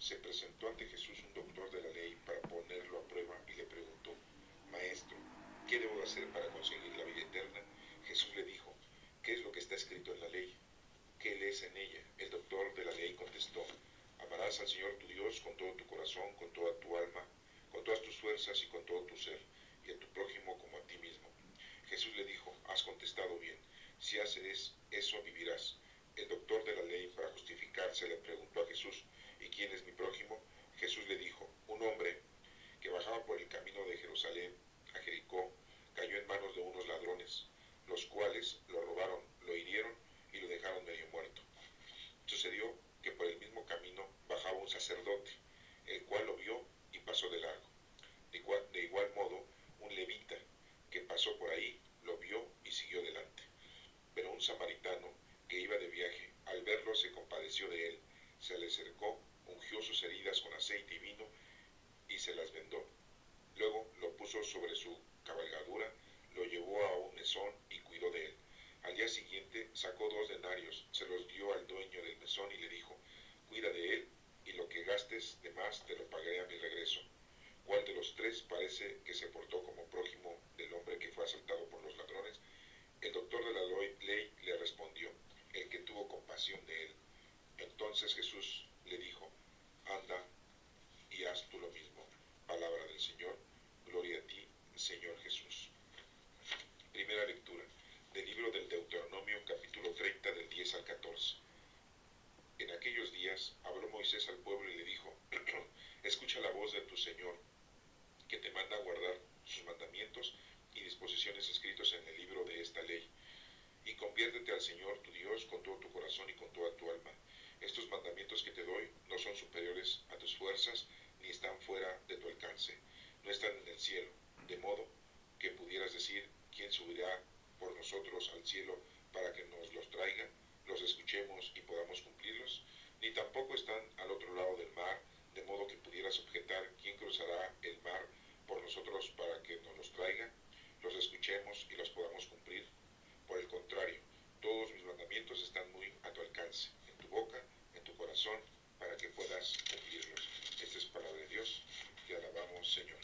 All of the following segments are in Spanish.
se presentó ante Jesús un doctor de la ley para ponerlo a prueba y le preguntó: Maestro, ¿qué debo hacer para conseguir la vida eterna? Jesús le dijo: ¿qué es lo que está escrito en la ley? ¿Qué lees en ella? El doctor de la ley contestó: amarás al Señor tu Dios con todo tu corazón, con toda tu alma, con todas tus fuerzas y con todo tu ser, y a tu prójimo como a ti mismo. Jesús le dijo: has contestado bien, si haces eso vivirás. El doctor de la ley, para justificarse, le preguntó a Jesús: ¿y quién es mi prójimo? Jesús le dijo: un hombre que bajaba por el camino de Jerusalén a Jericó cayó en manos de unos ladrones, los cuales lo robaron, lo hirieron y lo dejaron medio muerto. Sucedió que por el mismo camino bajaba un sacerdote, el cual lo vio y pasó de largo. De igual modo, un levita que pasó por ahí lo vio y siguió delante. Pero un samaritano que iba de viaje, al verlo se compadeció de él, se le acercó, ungió sus heridas con aceite y vino y se las vendó. Luego lo puso sobre su cabalgadura, lo llevó a un mesón y cuidó de él. Al día siguiente sacó 2 denarios, se los dio al dueño del mesón y le dijo: cuida de él, y lo que gastes de más te lo pagaré a mi regreso. ¿Cuál de los 3 parece que se portó como prójimo del hombre que fue asaltado por los ladrones? El doctor de la ley le respondió: el que tuvo compasión de él. Entonces Jesús le dijo: anda y haz tú lo mismo. Palabra del Señor. Gloria a ti, Señor Jesús. Primera lectura del libro del Deuteronomio, capítulo 30, del 10 al 14. En aquellos días habló Moisés al pueblo y le dijo: escucha la voz de tu Señor, que te manda a guardar sus mandamientos y disposiciones escritos en el libro de esta ley, y conviértete al Señor tu Dios con todo tu corazón y con toda tu alma. Estos mandamientos que te doy no son superiores a tus fuerzas, ni están fuera de tu alcance. No están en el cielo, de modo que pudieras decir: ¿quién subirá por nosotros al cielo para que nos los traiga, los escuchemos y podamos cumplirlos? Ni tampoco están al otro lado del mar, de modo que pudieras objetar: ¿quién cruzará el mar por nosotros para que nos los traiga, los escuchemos y los podamos cumplir? Por el contrario, todos mis mandamientos están muy a tu alcance, en tu boca, en tu corazón, para que puedas cumplirlos. Esta es palabra de Dios. Te alabamos, Señor.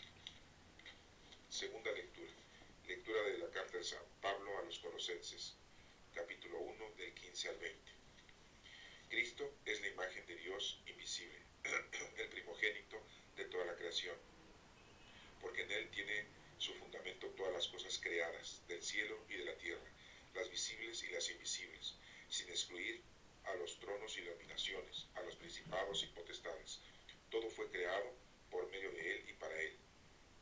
Segunda lectura. Lectura de la carta de San Pablo a los Colosenses, capítulo 1, del 15 al 20. Cristo es la imagen de Dios invisible, el primogénito de toda la creación, porque en él tiene su fundamento todas las cosas creadas, del cielo y de la tierra, las visibles y las invisibles, sin excluir a los tronos y dominaciones, a los principados y potestades. Todo fue creado por medio de él y para él.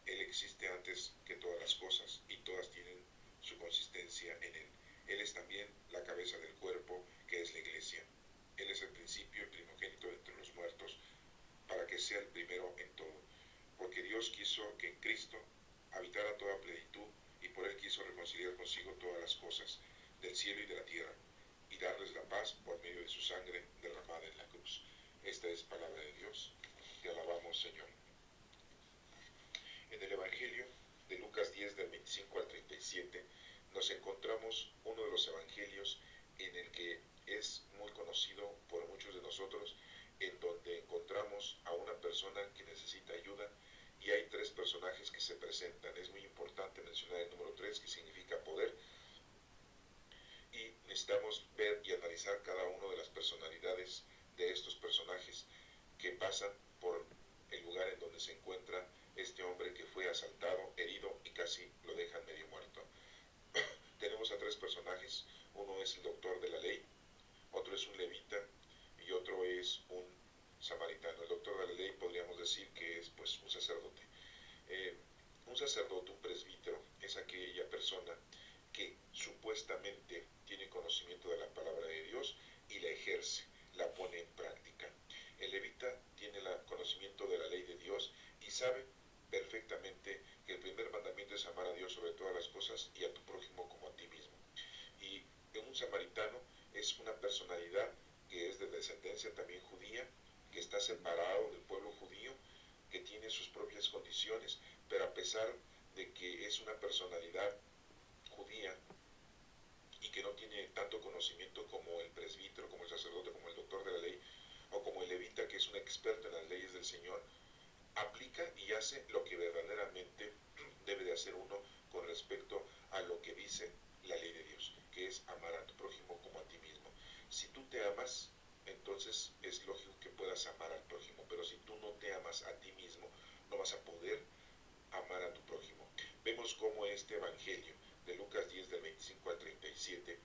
Él existe antes que todas las cosas, y todas tienen su consistencia en él. Él es también la cabeza del cuerpo, que es la iglesia. Él es el principio, el primogénito entre los muertos, para que sea el primero en todo. Porque Dios quiso que en Cristo habitara toda plenitud, y por él quiso reconciliar consigo todas las cosas, del cielo y de la tierra, y darles la paz por medio de su sangre derramada en la cruz. Esta es palabra de Dios. Te alabamos, Señor. En el Evangelio de Lucas 10, del 25 al 37, nos encontramos uno de los evangelios en el que es muy conocido por muchos de nosotros, en donde encontramos a una persona que necesita ayuda, y hay 3 personajes que se presentan. Es muy importante mencionar el número 3, que significa poder, y necesitamos ver y analizar cada una de las personalidades de estos personajes que pasan por el lugar en donde se encuentra este hombre que fue asaltado, herido y casi lo dejan medio muerto. Tenemos a 3 personajes. Uno es el doctor de la ley, otro es un levita y otro es un samaritano. El doctor de la ley podríamos decir que es pues un sacerdote. Un sacerdote, un presbítero, es aquella persona que supuestamente tiene conocimiento de la palabra de Dios y la ejerce, la pone en práctica. El levita tiene el conocimiento de la ley de Dios y sabe perfectamente que el primer mandamiento es amar a Dios sobre todas las cosas y a tu prójimo como a ti mismo. Y un samaritano es una personalidad que es de descendencia también judía, que está separado del pueblo judío, que tiene sus propias condiciones, pero a pesar de que es una personalidad judía y que no tiene tanto conocimiento como el presbítero, como el sacerdote, como el doctor de la ley, o como el levita, que es una experto en las leyes del Señor, aplica y hace lo que verdaderamente debe de hacer uno con respecto a lo que dice la ley de Dios, que es amar a tu prójimo como a ti mismo. Si tú te amas, entonces es lógico que puedas amar al prójimo, pero si tú no te amas a ti mismo, no vas a poder amar a tu prójimo. Vemos cómo este evangelio de Lucas 10 del 25 al 37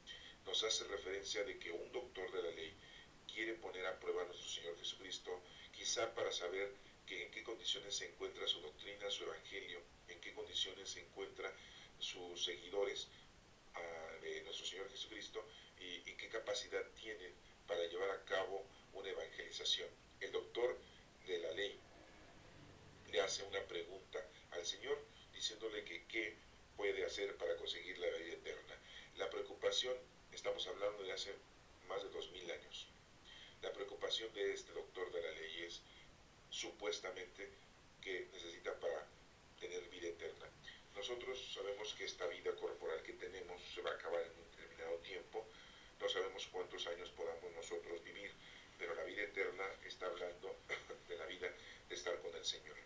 nos hace referencia de que un doctor de la ley quiere poner a prueba a nuestro Señor Jesucristo, quizá para saber en qué condiciones se encuentra su doctrina, su evangelio, en qué condiciones se encuentran sus seguidores de nuestro Señor Jesucristo y qué capacidad tienen para llevar a cabo una evangelización. El doctor de la ley le hace una pregunta al Señor diciéndole que qué puede hacer para conseguir la vida eterna. La preocupación, estamos hablando de hace más de 2000 años, la preocupación de este doctor de la ley es supuestamente que necesita para tener vida eterna. Nosotros sabemos que esta vida corporal que tenemos se va a acabar en un determinado tiempo, no sabemos cuántos años podamos nosotros vivir, pero la vida eterna está hablando de la vida de estar con el Señor.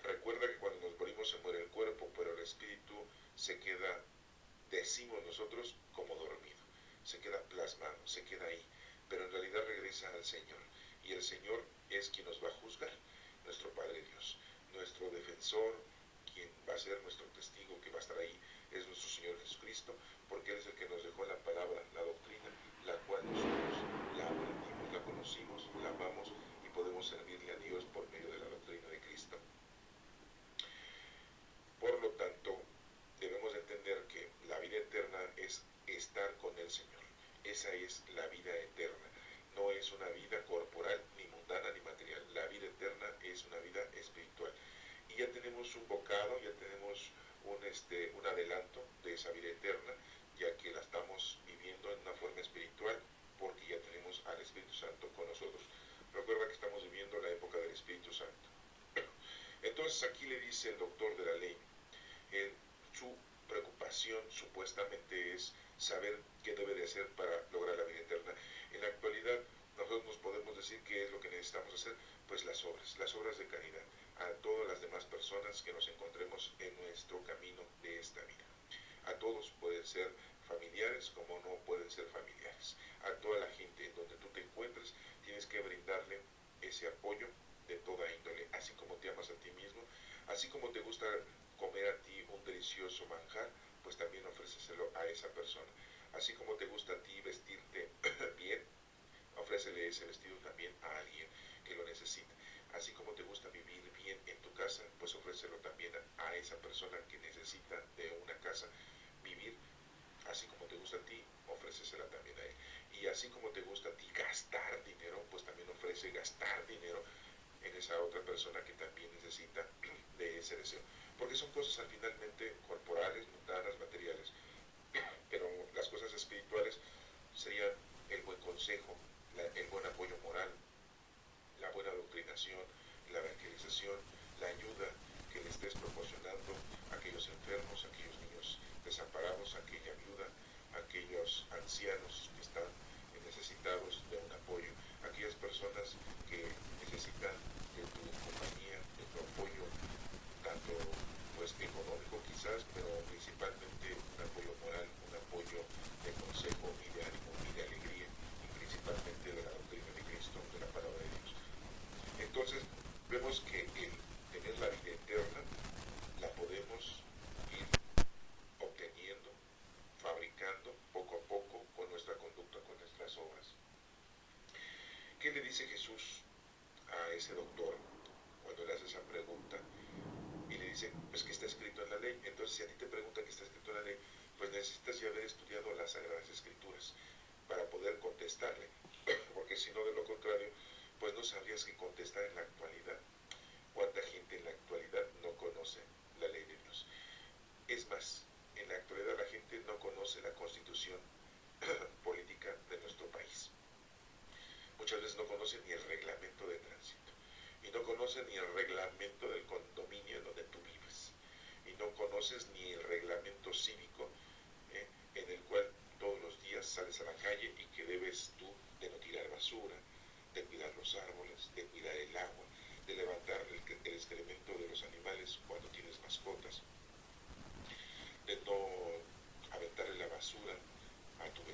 Recuerda que cuando nos morimos se muere el cuerpo, pero el espíritu se queda, decimos nosotros, como dormido, se queda plasmado, se queda ahí, pero en realidad regresa al Señor, y el Señor es quien nos va a juzgar, nuestro Padre Dios, nuestro defensor, quien va a ser nuestro testigo, que va a estar ahí, es nuestro Señor Jesucristo, porque Él es el que nos dejó la palabra, la doctrina, la cual nosotros la aprendimos, la conocimos, la amamos y podemos servirle a Dios por medio de la doctrina de Cristo. Por lo tanto, debemos entender que la vida eterna es estar con el Señor. Esa es la vida eterna. No es una vida corporal, ni mundana, ni material. La vida eterna es una vida espiritual. Y ya tenemos un bocado, ya tenemos un adelanto de esa vida eterna, ya que la estamos viviendo en una forma espiritual, porque ya tenemos al Espíritu Santo con nosotros. Recuerda que estamos viviendo la época del Espíritu Santo. Entonces aquí le dice el doctor de la ley, su preocupación supuestamente es saber qué debe de hacer para lograr la vida eterna. En la actualidad nosotros nos podemos decir qué es lo que necesitamos hacer, pues las obras de caridad a todas las demás personas que nos encontremos en nuestro camino de esta vida. A todos, pueden ser familiares como no pueden ser familiares. A toda la gente en donde tú te encuentres tienes que brindarle ese apoyo de toda índole, así como te amas a ti mismo, así como te gusta comer a ti un delicioso manjar, pues también ofréceselo a esa persona. Así como te gusta a ti vestirte bien, ofrécele ese vestido también a alguien que lo necesite. Así como te gusta vivir bien en tu casa, pues ofrécelo también a esa persona que necesita de una casa vivir. Así como te gusta a ti, ofrécesela también a él. Y así como te gusta a ti gastar dinero, pues también ofrece gastar dinero en esa otra persona que también necesita de ese deseo. Porque son cosas finalmente corporales, mundanas, materiales. Pero las cosas espirituales serían el buen consejo, el buen apoyo moral, la buena doctrinación, la evangelización, la ayuda que le estés proporcionando a aquellos enfermos, a aquellos niños desamparados, a aquella viuda, a aquellos ancianos que están necesitados de un apoyo, a aquellas personas que necesitan de tu compañía, de tu apoyo, tanto pues económico quizás, pero principalmente un apoyo moral, un apoyo de consejo y de ánimo y de alegría, y principalmente de la doctrina de Cristo, de la palabra de Dios. Entonces vemos que el tener la vida eterna la podemos ir obteniendo, fabricando poco a poco con nuestra conducta, con nuestras obras. ¿Qué le dice Jesús a ese doctor cuando le hace esa pregunta? Y le dice, pues que está escrito en la ley. Entonces si a ti te preguntan qué está escrito en la ley, pues necesitas ya haber estudiado las Sagradas Escrituras para poder contestarle, porque si no, de lo contrario, pues no sabrías qué contestar en la actualidad. ¿Cuánta gente en la actualidad no conoce la ley de Dios? Es más, en la actualidad la gente no conoce la constitución política de nuestro país. Muchas veces no conocen ni el reglamento de tránsito, y no conocen ni el reglamento del condominio en donde tú vives, y no conoces ni el reglamento cívico en el cual todos los días sales a la calle y que debes tú de no tirar basura, de cuidar los árboles, de cuidar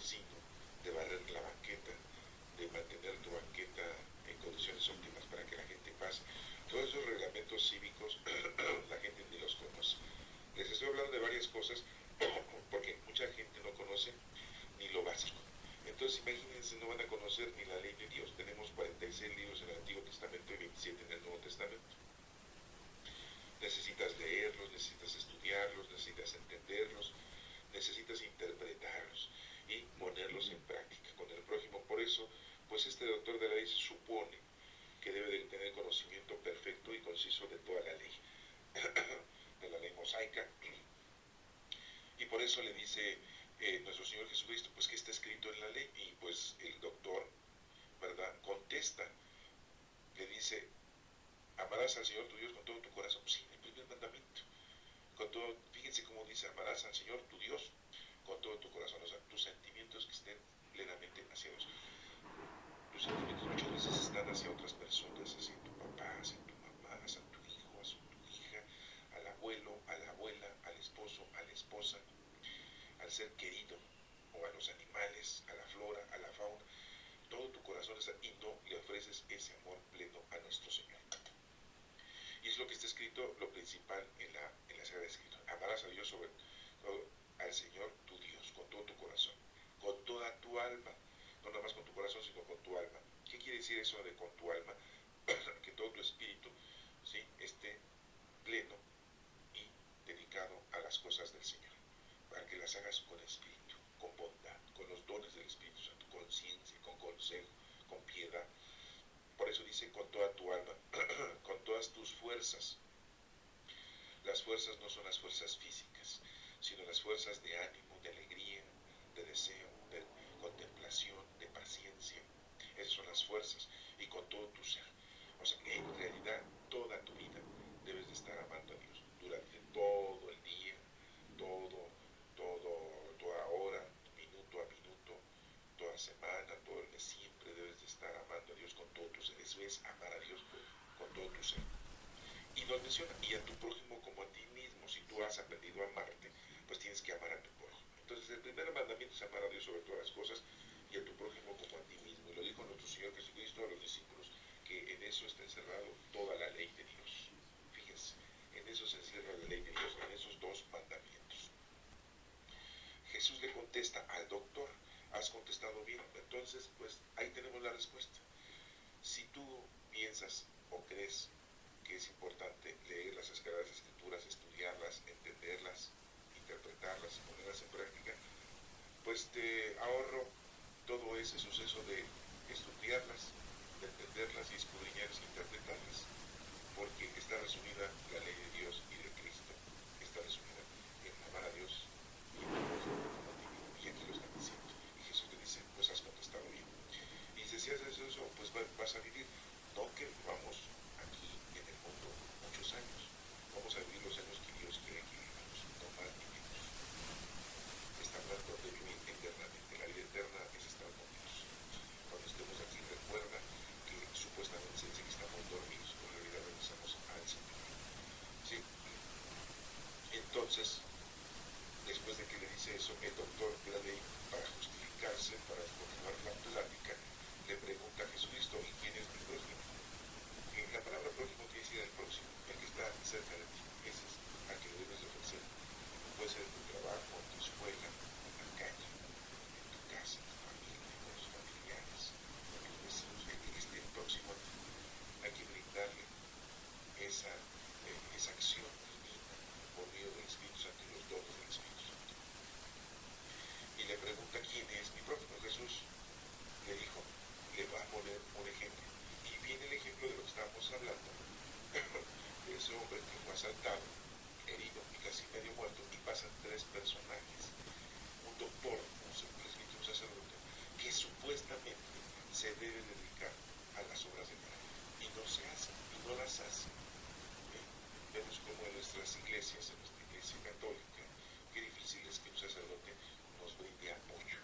vecino, de barrer la banqueta, de mantener tu banqueta en condiciones óptimas para que la gente pase. Todos esos reglamentos cívicos la gente ni los conoce. Les estoy hablando de varias cosas porque mucha gente no conoce ni lo básico. Entonces imagínense, no van a conocer ni la ley de Dios. Tenemos 46 libros en el Antiguo Testamento y 27 en el Nuevo Testamento. Necesitas leerlos, necesitas estudiarlos, necesitas entenderlos, necesitas interpretarlos y ponerlos en práctica con el prójimo. Por eso, pues este doctor de la ley se supone que debe de tener conocimiento perfecto y conciso de toda la ley, de la ley mosaica. Y por eso le dice nuestro Señor Jesucristo, pues que está escrito en la ley. Y pues el doctor, ¿verdad?, contesta, le dice, amarás al Señor tu Dios con todo tu corazón. Pues sí, el primer mandamiento. Con todo, fíjense cómo dice, amarás al Señor tu Dios con todo tu corazón. O sea, tus sentimientos que estén plenamente hacia Dios. Tus sentimientos muchas veces están hacia otras personas, hacia tu papá, hacia tu mamá, hacia tu hijo, hacia tu hija, al abuelo, a la abuela, al esposo, a la esposa, al ser querido, o a los animales, a la flora, a la fauna. Todo tu corazón está, y no le ofreces ese amor pleno a nuestro Señor. Y es lo que está escrito, lo principal en la Sagrada Escritura. Amarás a Dios sobre todo, al Señor tu Dios, con todo tu corazón, con toda tu alma. No nada más con tu corazón, sino con tu alma. ¿Qué quiere decir eso de con tu alma? Que todo tu espíritu, ¿sí?, esté pleno y dedicado a las cosas del Señor, para que las hagas con espíritu, con bondad, con los dones del Espíritu Santo, con ciencia, con consejo, con piedad. Por eso dice con toda tu alma, con todas tus fuerzas. Las fuerzas no son las fuerzas físicas, sino las fuerzas de ánimo, de alegría, de deseo, de contemplación, de paciencia. Esas son las fuerzas, y con todo tu ser. O sea, en realidad, toda tu vida debes de estar amando a Dios, durante todo el día, toda hora, minuto a minuto, toda semana, todo el mes, siempre debes de estar amando a Dios con todo tu ser. Eso es amar a Dios con todo tu ser. Y nos menciona, y a tu prójimo como a ti mismo. Si tú has aprendido a amarte, pues tienes que amar a tu prójimo. Entonces el primer mandamiento es amar a Dios sobre todas las cosas y a tu prójimo como a ti mismo. Y lo dijo nuestro Señor Jesucristo a los discípulos, que en eso está encerrado toda la ley de Dios. Fíjense, en eso se encierra la ley de Dios, en esos dos mandamientos. Jesús le contesta al doctor, has contestado bien. Entonces, pues ahí tenemos la respuesta. Si tú piensas o crees que es importante leer las Sagradas Escrituras, estudiarlas, entenderlas, interpretarlas y ponerlas en práctica, pues te ahorro todo ese suceso de estudiarlas, de entenderlas y escudriñarlas y interpretarlas, porque está resumida la ley de Dios y de Cristo, está resumida en amar a Dios y en amor como a ti mismo. Y aquí lo están diciendo. Y Jesús te dice, pues has contestado bien. Y si haces eso, pues vas a vivir. No que vivamos aquí en el mundo muchos años. Vamos a vivir los años que Dios quiere que vivamos, no más ni menos. Está hablando de vivir eternamente. La vida eterna es estar con Dios. Cuando estemos aquí, recuerda que supuestamente se dice que estamos dormidos, pero en realidad regresamos al Señor. ¿Sí? Entonces, después de que le dice eso, el doctor de la ley, para justificarse, para continuar la plática, le pregunta a Jesucristo, ¿y quién es mi prójimo? La palabra prójimo quiere decir el próximo, el que está cerca de ti. Ese es al que debes de ofrecer. Puede ser en tu trabajo, en tu escuela, en la calle, en tu casa, en tu familia, con tus familiares, con tus vecinos, el que esté próximo a ti. Hay que brindarle esa acción divina por medio del Espíritu Santo y los dones del Espíritu Santo. Y le pregunta, ¿quién es mi prójimo? Jesús le dijo, le va a poner un ejemplo. Y viene el ejemplo de lo que estábamos hablando, de ese hombre que fue asaltado, herido y casi medio muerto, y pasan tres personajes. Un doctor, un presbítero, un sacerdote, que supuestamente se debe dedicar a las obras de Dios, y no se hacen, y no las hacen. Vemos como en nuestras iglesias, en nuestra iglesia católica, qué difícil es que un sacerdote nos brinde apoyo,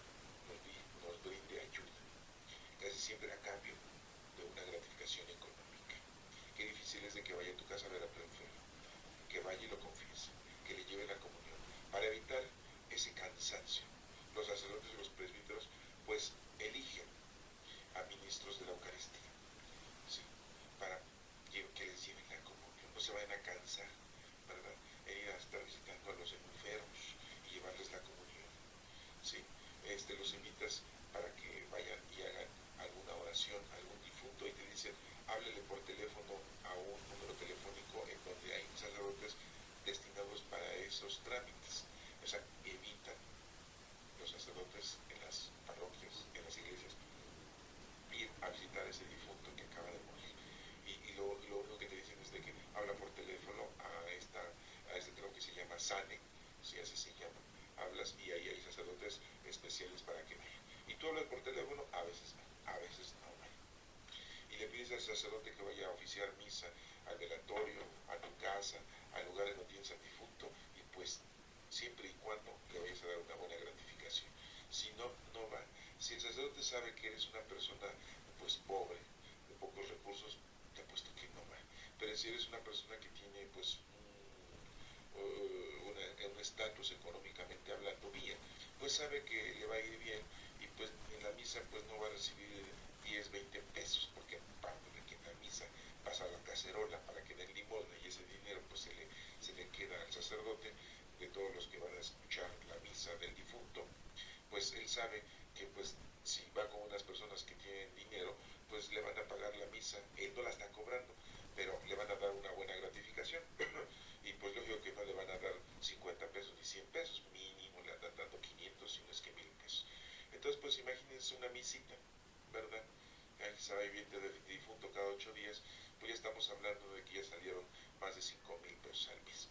nos brinde ayuda, casi siempre a cambio de una gratificación económica. Qué difícil es de que vaya a tu casa a ver a tu enfermo, que vaya y lo confiese, que le lleve la comunión, para evitar ese cansancio. Los sacerdotes y los presbíteros hablas y ahí hay sacerdotes especiales para que vayan. Y tú hablas por teléfono, a veces va, a veces no va. Y le pides al sacerdote que vaya a oficiar misa al velatorio, a tu casa, al lugar donde tienes al difunto, y pues siempre y cuando le vayas a dar una buena gratificación. Si no, no va. Si el sacerdote sabe que eres una persona pues pobre, de pocos recursos, te apuesto que no va. Pero si eres una persona que tiene pues un estatus económicamente hablando bien, pues sabe que le va a ir bien y pues en la misa pues no va a recibir 10, 20 pesos, porque aparte de que en la misa pasa la cacerola para que den limosna y ese dinero pues se le queda al sacerdote de todos los que van a escuchar la misa del difunto, pues él sabe que pues si va con unas personas que tienen dinero, pues le van a pagar la misa, él no la está cobrando, pero le van a dar una buena gratificación. Y pues lógico que no le van a dar 50 pesos ni 100 pesos, mínimo le andan dando 500, si no es que 1000 pesos. Entonces pues imagínense una misita, ¿verdad? Aquí se va viviendo de difunto cada 8 días, pues ya estamos hablando de que ya salieron más de 5000 pesos al mes.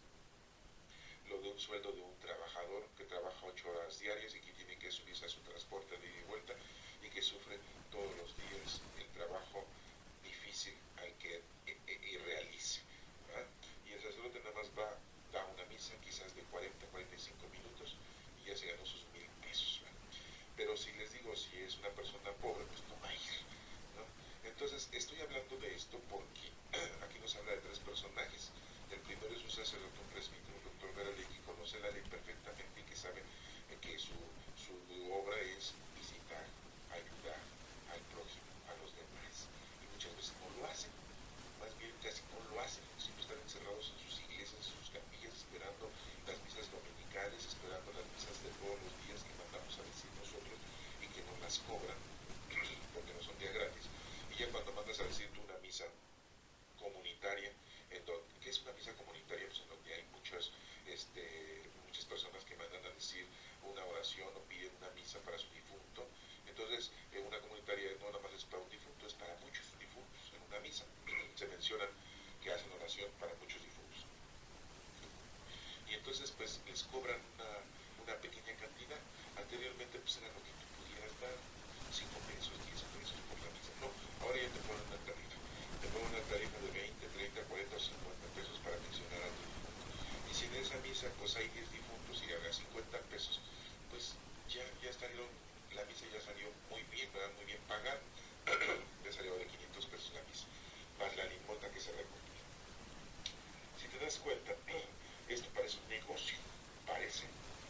Lo de un sueldo de un trabajador que trabaja 8 horas diarias y que tiene que subirse a su transporte de ida y vuelta y que sufre todos los días el trabajo difícil al que realice, ¿verdad? Y el sacerdote nada más va, da una misa quizás de 40, 45 minutos y ya se ganó sus 1000 pesos, ¿verdad? Pero si les digo, si es una persona pobre, pues no va a ir, ¿no? Entonces estoy hablando de esto porque aquí nos habla de tres personajes. El primero es un sacerdote, un presbítero, un doctor de la ley que conoce la ley perfectamente y que sabe que su obra es visitar, ayudar al prójimo, a los demás. Y muchas veces no lo hacen, más bien casi no lo hacen, siempre están encerrados en sus iglesias, en sus capillas, esperando las misas dominicales, esperando las misas de todos los días que mandamos a decir nosotros y que no las cobran porque no son día gratis. Y ya cuando mandas a decir tú una misa comunitaria, ¿qué es una misa comunitaria? Pues en donde hay muchas personas que mandan a decir una oración o piden una misa para su difunto. Entonces, una comunitaria no nada más es para un difunto, es para muchos difuntos. En una misa se mencionan que hacen oración para muchos difuntos. Y entonces, pues, les cobran una pequeña cantidad. Anteriormente, pues, era lo que tú pudieras dar, 5 pesos, 10 pesos por la misa. No, ahora ya te ponen una tarifa. Te ponen una tarifa de 20, 30, 40 o 50 pesos para mencionar a tu difunto. Y si en esa misa pues hay 10 difuntos y habrá 50 pesos, pues ya salieron, la misa ya salió muy bien, ¿verdad? Muy bien pagada. Ya salió de 500 pesos la misa, más la limosna que se recogió. Si te das cuenta, esto parece un negocio, parece,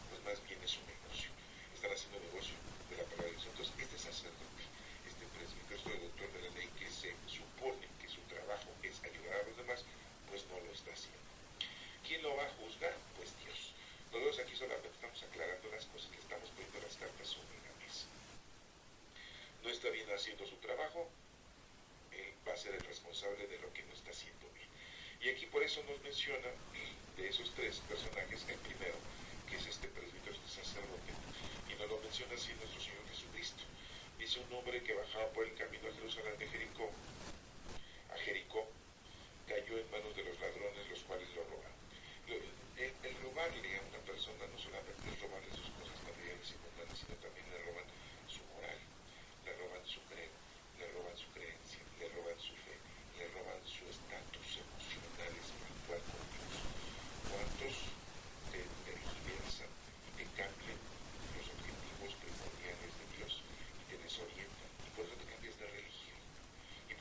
pues más bien es un negocio. Están haciendo negocio de la palabra de Dios. Entonces, este sacerdote, este presbítero, este doctor de la ley que se supone que su trabajo es ayudar a los demás, pues no lo está haciendo. ¿Quién lo va a juzgar? Pues Dios. Nosotros aquí solamente estamos aclarando las cosas, que estamos poniendo las cartas sobre la mesa. No está bien haciendo su trabajo, él va a ser el responsable de lo que no está haciendo bien. Y aquí por eso nos menciona de esos tres personajes, el primero, que es este presbítero, este sacerdote, y nos lo menciona así nuestro Señor Jesucristo. Dice un hombre que bajaba por el camino a Jerusalén de Jericó, cayó en manos de los ladrones, los cuales lo roban. El robarle a una persona no solamente es robarle sus cosas materiales y mundanas, sino también le roban su moral, le roban su credo, le roban su creencia, le roban su fe, le roban su estatus emocional, espiritual con Dios. ¿Cuántos te tergiversan y te cambian los objetivos primordiales de Dios y te desorientan? Y por eso te cambias de religión. Y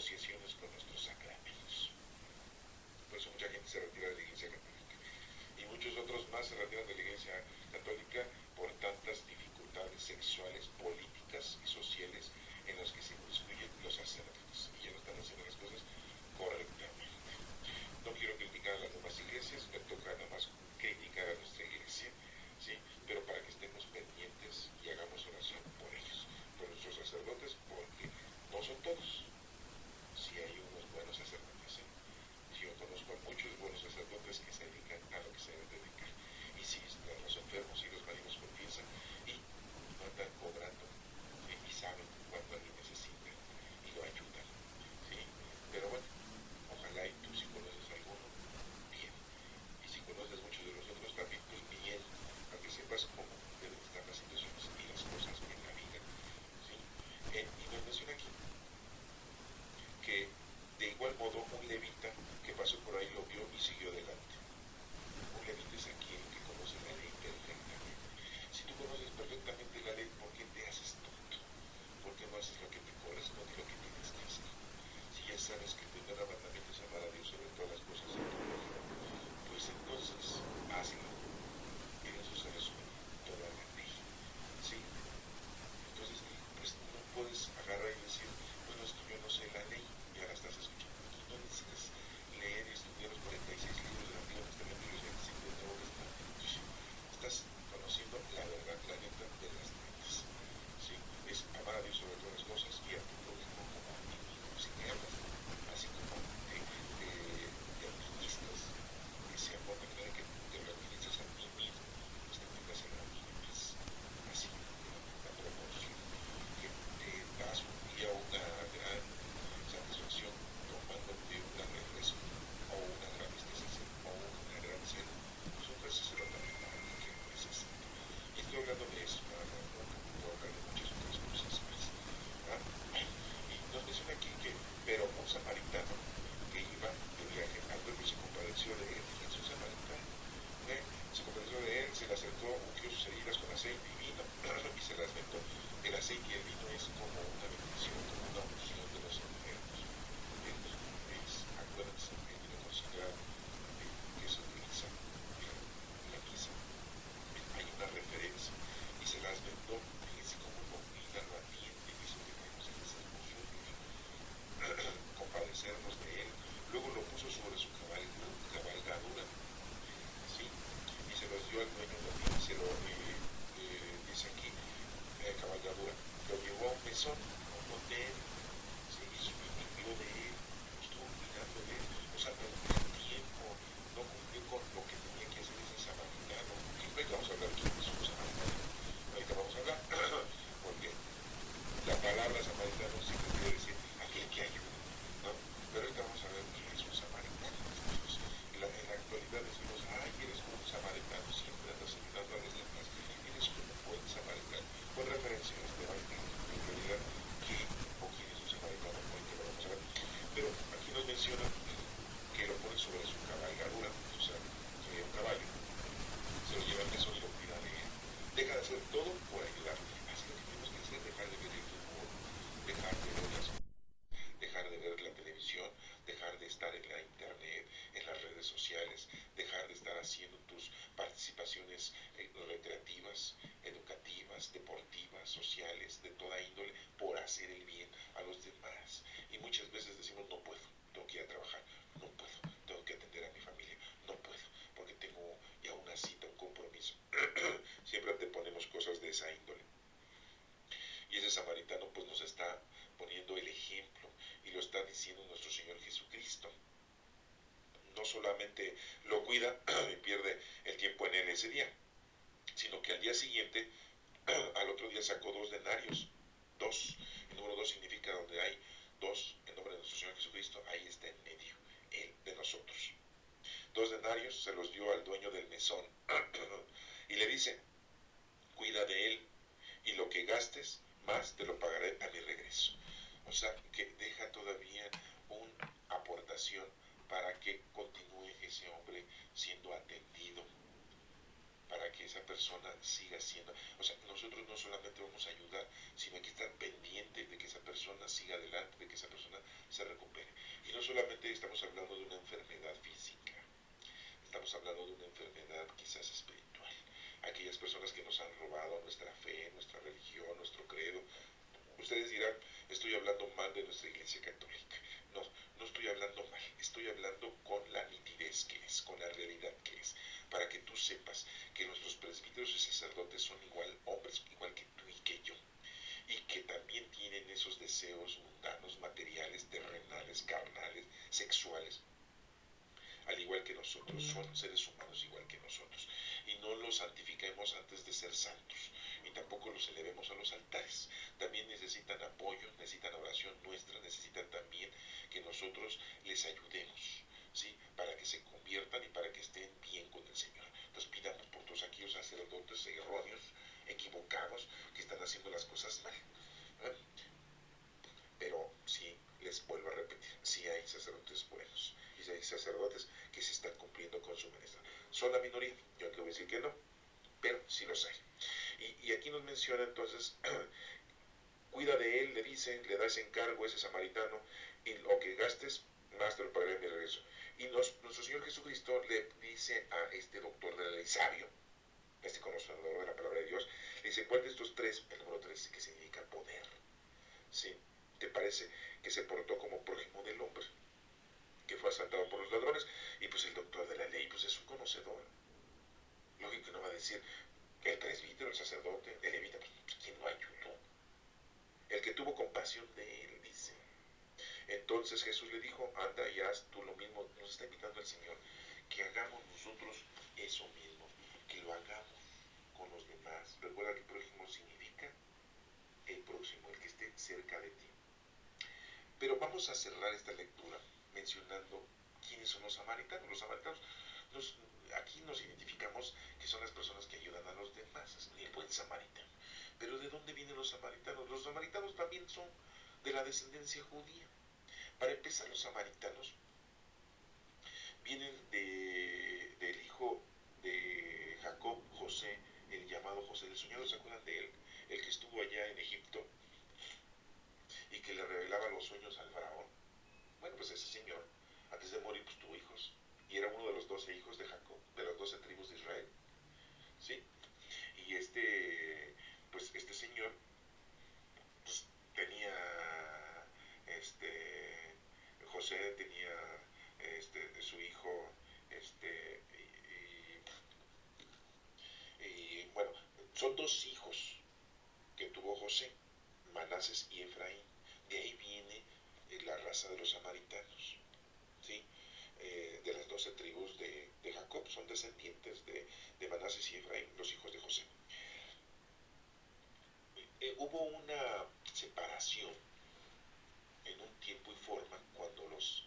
asociaciones con nuestros sacramentos. Por eso mucha gente se retira de la Iglesia Católica. Y muchos otros más se retiran de la Iglesia Católica por tantas dificultades sexuales, políticas y sociales en las que se inmiscuyen los sacerdotes. Y ya no están haciendo las cosas correctamente. No quiero criticar a las demás iglesias, me toca nada más criticar a nuestra iglesia, ¿sí? Pero para que estemos pendientes y hagamos oración por ellos, por nuestros sacerdotes, porque no son todos. Sí hay unos buenos sacerdotes, ¿eh? Yo conozco a muchos buenos sacerdotes que se dedican a lo que se deben dedicar. Y sí, los enfermos y los malignos confiesan y no andan cobrando, ¿sí? Y saben cuando alguien necesita y lo ayudan, ¿sí? Pero bueno, ojalá y tú si conoces a alguno, bien. Y si conoces muchos de los otros también, pues bien, para que sepas cómo deben estar las situaciones y las cosas en la vida, ¿sí? Y nos menciona aquí que de igual modo un levita que pasó por ahí lo vio y siguió adelante. Un levita es aquel que conoce la ley perfectamente. Si tú conoces perfectamente la ley, ¿por qué te haces tonto? ¿Por qué no haces lo que te corresponde, lo que tienes que hacer? Si ya sabes que el primer mandamiento es amar a Dios sobre todas las cosas y todo, pues entonces hazlo. En eso se resume toda la ley, ¿sí? Entonces, pues no puedes agarrar y decir, bueno, es que yo no sé la ley, y ahora estás escuchando. Tú no necesitas leer y estudiar los 46 libros del Antiguo Testamento y los 25 del Nuevo Testamento. Estás conociendo la verdad, la neta de las netas, ¿sí? Es amar a Dios sobre todas las cosas y a tu prójimo como a ti mismo. Si te hablas así como de optimistas, que se aporta que te organizas a ti mismo, pues también vas a dar a los demás. Así, la proporción, que te das un día una gran satisfacción tomándote un gran refresco o una gran tristeza o una gran cena, pues ofréceselo también a alguien que lo necesita. Y estoy hablando de eso, nada más, no puedo hablar de muchas otras cosas más. ¿Ah? Y nos menciona aquí que, pero un samaritano que iba de viaje al pueblo se compadeció de él. Fíjense, un samaritano, se compadeció de él, se le acercó, ungió sus heridas con aceite y vino y se las vendó. El aceite y el vino es como una bendición, como una unción de los enfermos. Acuérdense, el vino consagrado que se utiliza en la misa. Hay una referencia y se las vendó. Fíjense cómo combina lo ardiente, eso que tenemos en esa emoción, compadecernos de él. Luego lo puso sobre su cabalgadura, ¿sí? Y se los dio al dueño de mí, se lo dice aquí, cabalgadura. Lo llevó a un mesón, a un hotel, ¿sí? Y vivió de él, estuvo cuidando de él, o sea, perdió el tiempo, no cumplió con lo que tenía que hacer ese samaritano. Y ahorita vamos a hablar quién es un samaritano. Ahorita vamos a hablar, porque la palabra samaritano siempre quiere decir aquel que ayuda, ¿no? Pero ahorita vamos a ver quién es un samaritano. Entonces, en la actualidad decimos, ay, eres como un samaritano, siempre andas ayudando a los demás, eres como un buen samaritano. Con referencia a este samaritano, en realidad, ¿qué o quién es un samaritano? Ahorita lo vamos a ver. Pero aquí nos menciona que lo pone sobre su cabalgadura, o sea, que un caballo se lo lleva al mesón y lo cuida de él. Deja de hacer todo por ayudar. Así lo que tenemos que hacer, dejar de ver el fútbol, dejar de ver dejar de ver la televisión, dejar de estar en la internet, en las redes sociales, dejar de estar haciendo tus participaciones recreativas, educativas, deportivas, sociales, de toda índole, por hacer el bien a los demás. Y muchas veces decimos, no puedo, tengo que ir a trabajar, no puedo, tengo que atender a mi familia, no puedo, porque tengo ya una cita, un compromiso. Siempre anteponemos cosas de esa índole. Y ese samaritano pues nos está poniendo el ejemplo y lo está diciendo nuestro Señor Jesucristo. No solamente lo cuida y pierde el tiempo en él ese día, sino que al día siguiente, al otro día sacó 2 denarios. 2. El número 2 significa donde hay 2 en nombre de nuestro Señor Jesucristo, ahí está en medio, Él de nosotros. 2 denarios se los dio al dueño del mesón y le dice, cuida de él y lo que gastes más te lo pagaré a mi regreso. O sea, que deja todavía una aportación para que continúe ese hombre siendo atendido, para que esa persona siga siendo, o sea, nosotros no solamente vamos a ayudar, sino hay que estar pendientes de que esa persona siga adelante, de que esa persona se recupere. Y no solamente estamos hablando de una enfermedad física, estamos hablando de una enfermedad quizás espiritual. Aquellas personas que nos han robado nuestra fe, nuestra religión, nuestro credo. Ustedes dirán, estoy hablando mal de nuestra iglesia católica. No, no estoy hablando mal, estoy hablando con la nitidez que es, con la realidad que es, para que tú sepas que nuestros presbíteros y sacerdotes son igual hombres, igual que tú y que yo, y que también tienen esos deseos mundanos, materiales, terrenales, carnales, sexuales, al igual que nosotros, son seres humanos igual que nosotros, y no los santifiquemos antes de ser santos, y tampoco los elevemos a los altares. También necesitan apoyo, necesitan oración nuestra, necesitan también que nosotros les ayudemos, ¿sí? Para que se conviertan y para que estén bien con el Señor. Entonces pidamos por todos aquellos sacerdotes erróneos, equivocados, que están haciendo las cosas mal. ¿Eh? Pero sí, les vuelvo a repetir, sí hay sacerdotes buenos, y sí hay sacerdotes que se están cumpliendo con su ministra. Son la minoría, yo no te voy a decir que no, pero sí los hay. Y aquí nos menciona entonces, cuida de él, le dice, le da ese encargo a ese samaritano, y lo que gastes, más te lo pagaré en mi regreso. Y nuestro Señor Jesucristo le dice a este doctor de la ley sabio, este conocedor de la palabra de Dios, le dice, ¿cuál de estos tres? El número 3, que significa poder. ¿Sí? ¿Te parece que se portó como prójimo del hombre, que fue asaltado por los ladrones? Y pues el doctor de la ley, pues es un conocedor. Lógico que no va a decir el presbítero, el sacerdote, el levita, pues ¿quién lo ayudó? El que tuvo compasión de él, dice. Entonces Jesús le dijo, anda y haz tú lo mismo. Nos está invitando el Señor, que hagamos nosotros eso mismo, que lo hagamos con los demás. Recuerda que el prójimo significa el próximo, el que esté cerca de ti. Pero vamos a cerrar esta lectura mencionando quiénes son los samaritanos. Los samaritanos, aquí nos identificamos que son las personas que ayudan a los demás, el buen samaritano. Pero ¿de dónde vienen los samaritanos? Los samaritanos también son de la descendencia judía. Para empezar, los samaritanos vienen del hijo de Jacob, José, el llamado José del soñado. ¿Se acuerdan de él? El que estuvo allá en Egipto y que le revelaba los sueños al faraón. Bueno, pues ese señor, antes de morir, pues tuvo hijos. Y era uno de los 12 hijos de Jacob, de las 12 tribus de Israel. ¿Sí? Y pues este señor, pues tenía, José tenía, su hijo, y bueno, son dos hijos que tuvo José, Manases y Efraín. De ahí viene la raza de los samaritanos. ¿Sí? De las 12 tribus de Jacob, son descendientes de Manases y Efraín, los hijos de José. Hubo una separación en un tiempo y forma cuando los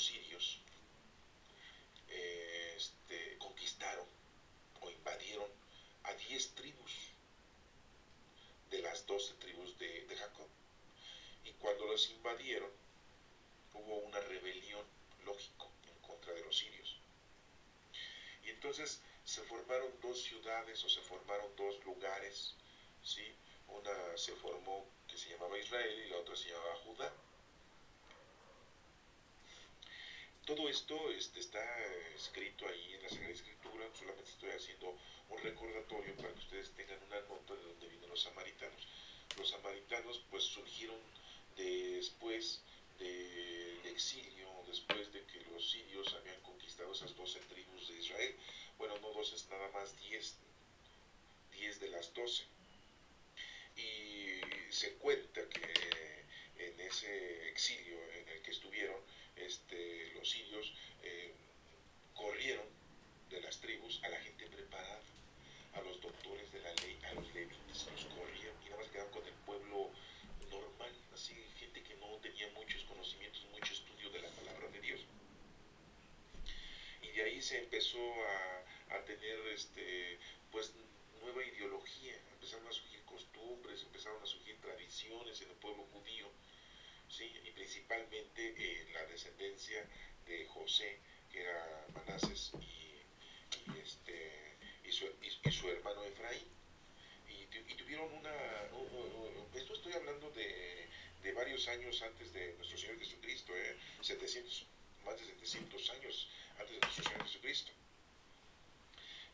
sirios conquistaron o invadieron a 10 tribus de las 12 tribus de Jacob. Y cuando los invadieron, hubo una rebelión, lógico, en contra de los sirios. Y entonces se formaron dos ciudades o se formaron dos lugares, ¿sí? Una se formó que se llamaba Israel y la otra se llamaba Judá. Todo esto está escrito ahí en la Sagrada Escritura, solamente estoy haciendo un recordatorio para que ustedes tengan una nota de dónde vienen los samaritanos. Los samaritanos pues surgieron después del exilio, después de que los sirios habían conquistado esas 12 tribus de Israel. Bueno, no 12, nada más 10 de las 12. Y se cuenta que en ese exilio en el que estuvieron, los sirios corrieron de las tribus a la gente preparada, a los doctores de la ley, a los levitas, los corrieron y nada más quedaron con el pueblo normal, así gente que no tenía muchos conocimientos, mucho estudio de la palabra de Dios. Y de ahí se empezó a tener pues nueva ideología, empezaron a surgir costumbres, empezaron a surgir tradiciones en el pueblo judío, ¿sí? Y principalmente la descendencia de José, que era Manases, y su hermano tuvieron esto estoy hablando de varios años antes de nuestro Señor Jesucristo, 700, más de 700 años antes de nuestro Señor Jesucristo.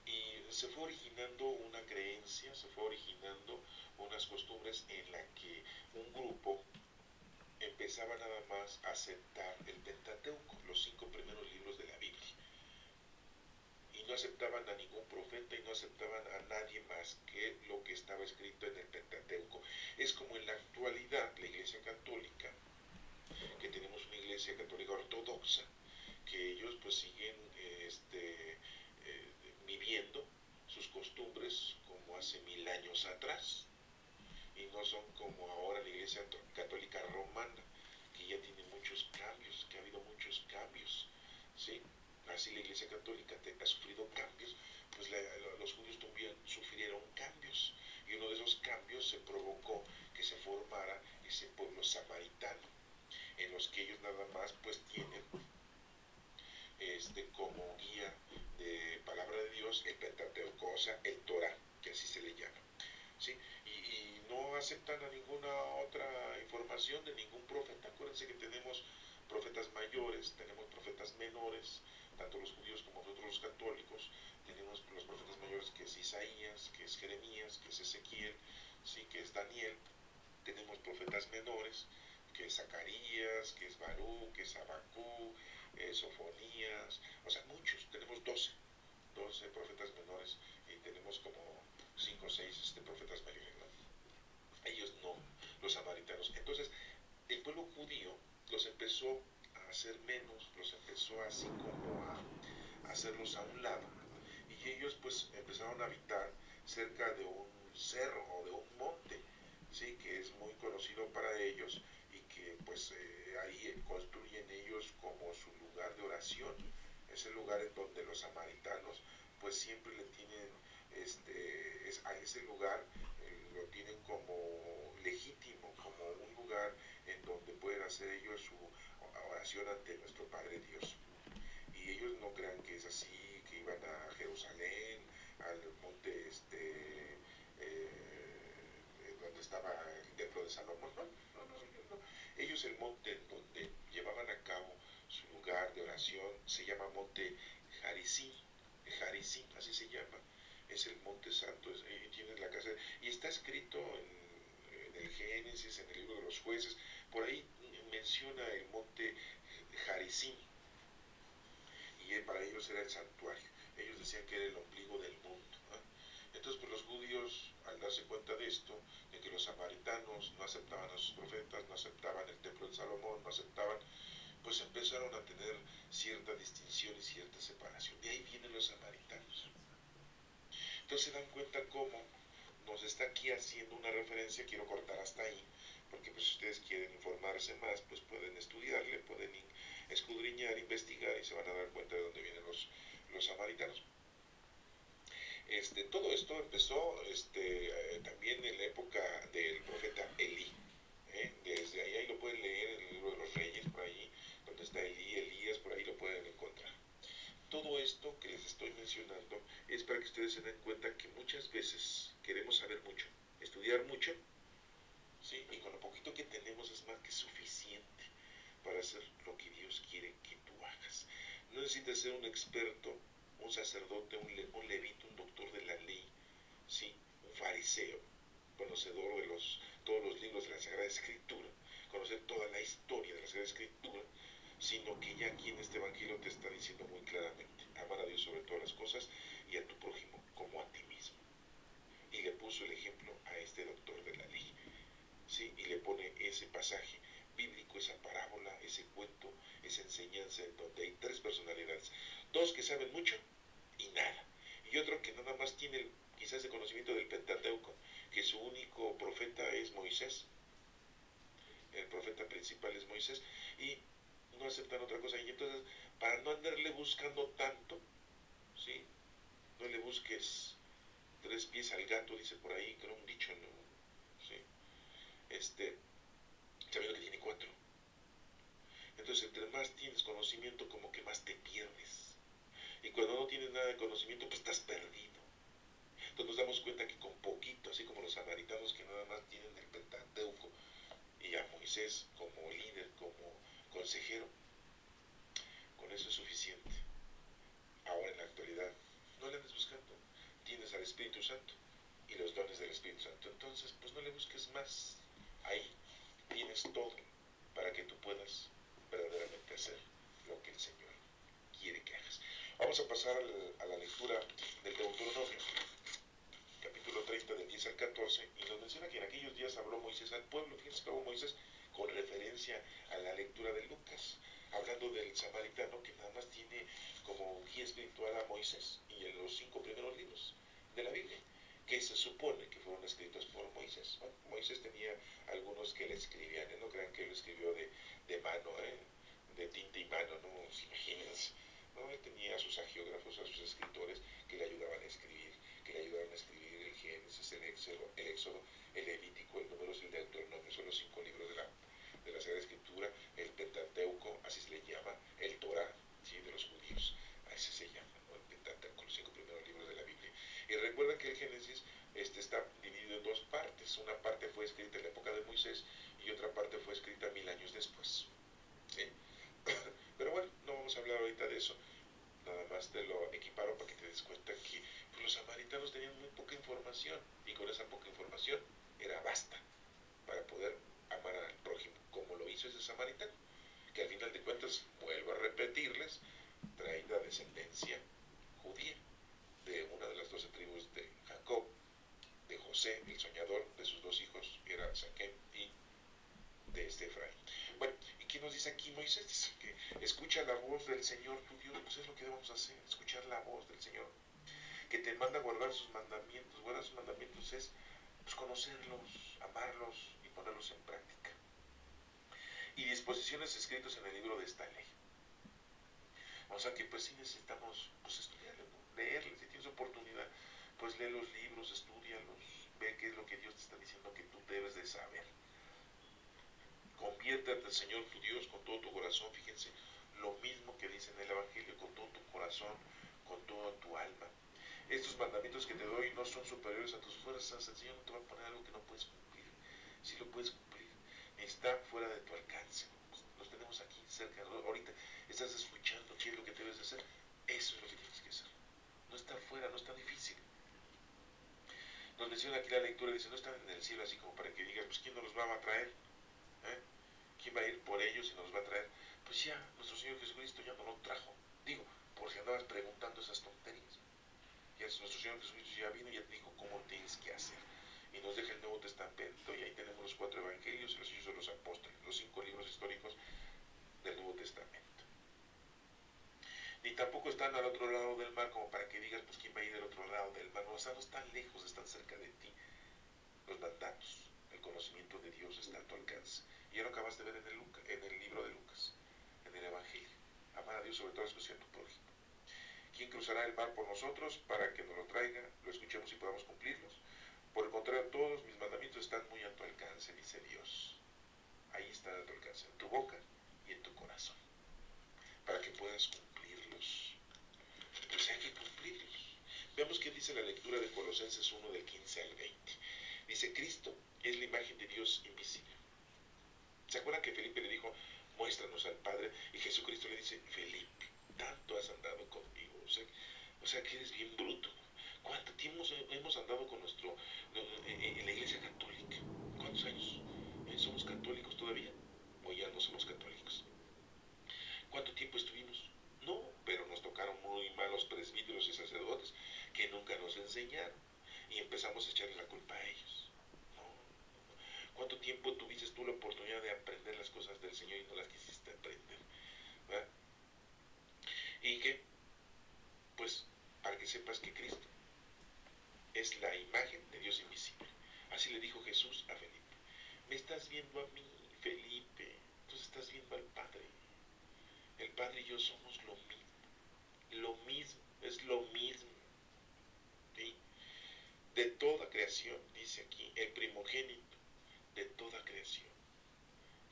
Y se fue originando una creencia, se fue originando unas costumbres en la que un grupo empezaba nada más a aceptar el Pentateuco, los 5 primeros libros de la Biblia. Y no aceptaban a ningún profeta y no aceptaban a nadie más que lo que estaba escrito en el Pentateuco. Es como en la actualidad la Iglesia Católica, que tenemos una Iglesia Católica ortodoxa, que ellos pues siguen viviendo sus costumbres como hace 1000 años atrás, y no son como ahora la Iglesia Católica Romana, que ya tiene muchos cambios, que ha habido muchos cambios, ¿sí? Así la Iglesia Católica ha sufrido cambios, pues los judíos también sufrieron cambios, y uno de esos cambios se provocó que se formara ese pueblo samaritano, en los que ellos nada más pues tienen como guía de palabra de Dios el Pentateuco, o sea, el Torah, que así se le llama, ¿sí? Y no aceptan a ninguna otra información de ningún profeta. Acuérdense que tenemos profetas mayores, tenemos profetas menores, tanto los judíos como nosotros los católicos. Tenemos los profetas mayores, que es Isaías, que es Jeremías, que es Ezequiel, ¿sí? Que es Daniel. Tenemos profetas menores, que es Zacarías, que es Barú, que es Abacú, Sofonías, o sea, muchos. Tenemos 12 profetas menores, y tenemos como 5 o 6 profetas mayores, ¿no? Ellos no, los samaritanos. Entonces, el pueblo judío los empezó a hacer menos, los empezó así como a hacerlos a un lado, y ellos pues empezaron a habitar cerca de un cerro o de un monte, ¿sí? Que es muy conocido para ellos, y que pues ahí construyen ellos como su lugar de oración. Es el lugar en donde los samaritanos pues siempre le tienen a ese lugar, lo tienen como legítimo, como un lugar en donde pueden hacer ellos su oración ante nuestro Padre Dios. Y ellos no crean que es así, que iban a Jerusalén, al monte donde estaba el templo de Salomón. No. Ellos, el monte en donde llevaban a cabo su lugar de oración se llama monte Gerizim, así se llama. Es el monte santo, tienes la casa, y está escrito en el Génesis, en el libro de los jueces, por ahí menciona el monte Gerizim, y para ellos era el santuario. Ellos decían que era el ombligo del mundo, ¿no? Entonces, pues los judíos, al darse cuenta de esto, de que los samaritanos no aceptaban a sus profetas, no aceptaban el templo de Salomón, no aceptaban, pues empezaron a tener cierta distinción y cierta separación. De ahí vienen los samaritanos. Entonces se dan cuenta cómo nos está aquí haciendo una referencia. Quiero cortar hasta ahí, porque pues si ustedes quieren informarse más, pues pueden estudiarle, pueden escudriñar, investigar, y se van a dar cuenta de dónde vienen los samaritanos. Todo esto empezó también en la época del profeta Elí. Desde ahí lo pueden leer en el libro de los Reyes, por ahí, donde está Elí, Elías, por ahí lo pueden encontrar. Todo esto que les estoy mencionando es para que ustedes se den cuenta que muchas veces queremos saber mucho, estudiar mucho, ¿sí? Y con lo poquito que tenemos es más que suficiente para hacer lo que Dios quiere que tú hagas. No necesitas ser un experto, un sacerdote, un levita, un doctor de la ley, ¿sí? Un fariseo, conocedor de todos los libros de la Sagrada Escritura, conocer toda la historia de la Sagrada Escritura, sino que ya aquí en este evangelio te está diciendo muy claramente: amar a Dios sobre todas las cosas y a tu prójimo como a ti mismo. Y le puso el ejemplo a este doctor de la ley, ¿sí? Y le pone ese pasaje bíblico, esa parábola, ese cuento, esa enseñanza, en donde hay 3 personalidades: 2 que saben mucho y nada, y otro que nada más tiene quizás el conocimiento del Pentateuco, que su único profeta es Moisés, el profeta principal es Moisés, y no aceptan otra cosa. Y entonces, para no andarle buscando tanto, ¿sí? No le busques 3 pies al gato, dice por ahí, creo un dicho, ¿no? ¿Sí? Sabiendo que tiene 4. Entonces, entre más tienes conocimiento, como que más te pierdes. Y cuando no tienes nada de conocimiento, pues estás perdido. Entonces nos damos cuenta que con poquito, así como los samaritanos que nada más tienen el Pentateuco y a Moisés como líder, como consejero, con eso es suficiente. Ahora en la actualidad, no le andes buscando, tienes al Espíritu Santo y los dones del Espíritu Santo, entonces pues no le busques más, ahí tienes todo para que tú puedas verdaderamente hacer lo que el Señor quiere que hagas. Vamos a pasar a la lectura del Deuteronomio, capítulo 30, del 10 al 14, y nos menciona que en aquellos días habló Moisés al pueblo. Fíjense que habló Moisés con referencia a la lectura de Lucas, hablando del samaritano que nada más tiene como guía espiritual a Moisés y en los 5 primeros libros de la Biblia, que se supone que fueron escritos por Moisés. Bueno, Moisés tenía algunos que le escribían, no crean que lo escribió de mano, de tinta y mano, no, imagínense. No, él tenía a sus agiógrafos, a sus escritores que le ayudaban a escribir, que le ayudaron a escribir el Génesis, el Éxodo, el Levítico, el Números y el Deuteronomio. Son los 5 libros de la Sagrada Escritura, el Pentateuco, así se le llama, el Torah, ¿sí?, de los judíos, así se llama, ¿no?, el Pentateuco, los 5 primeros libros de la Biblia. Y recuerda que el Génesis está dividido en 2 partes. Una parte fue escrita en la época de Moisés y otra parte fue escrita 1000 años después, ¿sí? Pero bueno, no vamos a hablar ahorita de eso. Nada más te lo equiparo para que te des cuenta que pues, los samaritanos tenían muy poca información y con esa poca información era basta para poder amar al prójimo, como lo hizo ese samaritano, que al final de cuentas, vuelvo a repetirles, trae la descendencia judía de una de las 12 tribus de Jacob, de José, el soñador, de sus 2 hijos, que era Saquem y de Efraín. Bueno, ¿y qué nos dice aquí Moisés? Dice que escucha la voz del Señor tu Dios. Pues es lo que debemos hacer, escuchar la voz del Señor, que te manda a guardar sus mandamientos. Guardar sus mandamientos es pues, conocerlos, amarlos y ponerlos en práctica. Y disposiciones escritas en el libro de esta ley. O sea que pues sí necesitamos pues, estudiarlo, ¿no?, leerles. Si tienes oportunidad, pues lee los libros, estudialos, ve qué es lo que Dios te está diciendo que tú debes de saber. Conviértate al Señor tu Dios con todo tu corazón. Fíjense, lo mismo que dice en el Evangelio, con todo tu corazón, con toda tu alma. Estos mandamientos que te doy no son superiores a tus fuerzas. El Señor no te va a poner algo que no puedes cumplir. Sí lo puedes cumplir. Está fuera de tu alcance. Los tenemos aquí cerca. Ahorita estás escuchando qué es lo que debes de hacer. Eso es lo que tienes que hacer. No está fuera, no está difícil. Nos menciona aquí la lectura, dice, no están en el cielo así como para que digas, pues ¿quién nos los va a traer? ¿Quién va a ir por ellos y nos los va a traer? Pues ya, nuestro Señor Jesucristo ya nos lo trajo. Digo, por si andabas preguntando esas tonterías. Ya nuestro Señor Jesucristo ya vino y ya te dijo cómo tienes que hacer. Y nos deja el Nuevo Testamento y ahí tenemos los 4 evangelios y los hechos de los apóstoles, los 5 libros históricos del Nuevo Testamento. Ni tampoco están al otro lado del mar como para que digas, pues quién va a ir del otro lado del mar. No, o sea, no están lejos, están cerca de ti. Los mandatos, el conocimiento de Dios está a tu alcance. Y ya lo acabas de ver en el libro de Lucas, en el Evangelio. Amar a Dios sobre todo, especial a tu prójimo. ¿Quién cruzará el mar por nosotros para que nos lo traiga, lo escuchemos y podamos cumplirlos? Por el contrario, todos mis mandamientos están muy a tu alcance, dice Dios. Ahí están a tu alcance, en tu boca y en tu corazón, para que puedas cumplirlos. Pues hay que cumplirlos. Veamos qué dice la lectura de Colosenses 1, del 15 al 20. Dice, Cristo es la imagen de Dios invisible. ¿Se acuerdan que Felipe le dijo, muéstranos al Padre? Y Jesucristo le dice, Felipe, tanto has andado conmigo. O sea que eres bien bruto. ¿Cuánto tiempo hemos andado con en la iglesia católica? ¿Cuántos años? ¿Somos católicos todavía? ¿O ya no somos católicos? ¿Cuánto tiempo estuvimos? No, pero nos tocaron muy malos presbíteros y sacerdotes que nunca nos enseñaron y empezamos a echarle la culpa a ellos. ¿Cuánto tiempo tuviste tú la oportunidad de aprender las cosas del Señor y no las quisiste aprender? ¿Verdad? Y que, pues, para que sepas que Cristo es la imagen de Dios invisible. Así le dijo Jesús a Felipe. Me estás viendo a mí, Felipe, entonces estás viendo al Padre. El Padre y yo somos lo mismo. Lo mismo, es lo mismo. ¿Sí? De toda creación, dice aquí, el primogénito de toda creación.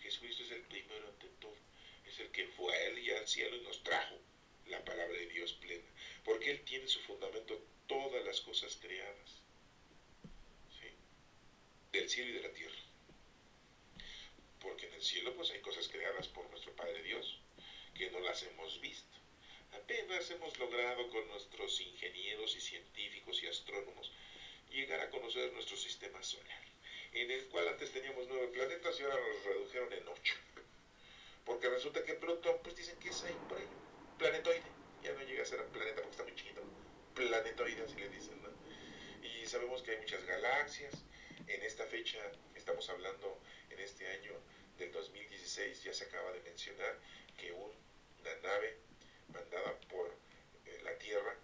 Jesucristo es el primero ante todo. Es el que fue a él y al cielo y nos trajo la palabra de Dios plena, porque Él tiene su fundamento todas las cosas creadas, ¿sí? Del cielo y de la tierra. Porque en el cielo pues hay cosas creadas por nuestro Padre Dios, que no las hemos visto. Apenas hemos logrado con nuestros ingenieros y científicos y astrónomos llegar a conocer nuestro sistema solar, en el cual antes teníamos 9 planetas y ahora los redujeron en 8. Porque resulta que Plutón, pues dicen que es ahí por ahí, planetoide. Ya no llega a ser un planeta porque está muy chiquito. Planetoide, así le dicen, ¿no? Y sabemos que hay muchas galaxias. En esta fecha, estamos hablando en este año del 2016, ya se acaba de mencionar que una nave mandada por la Tierra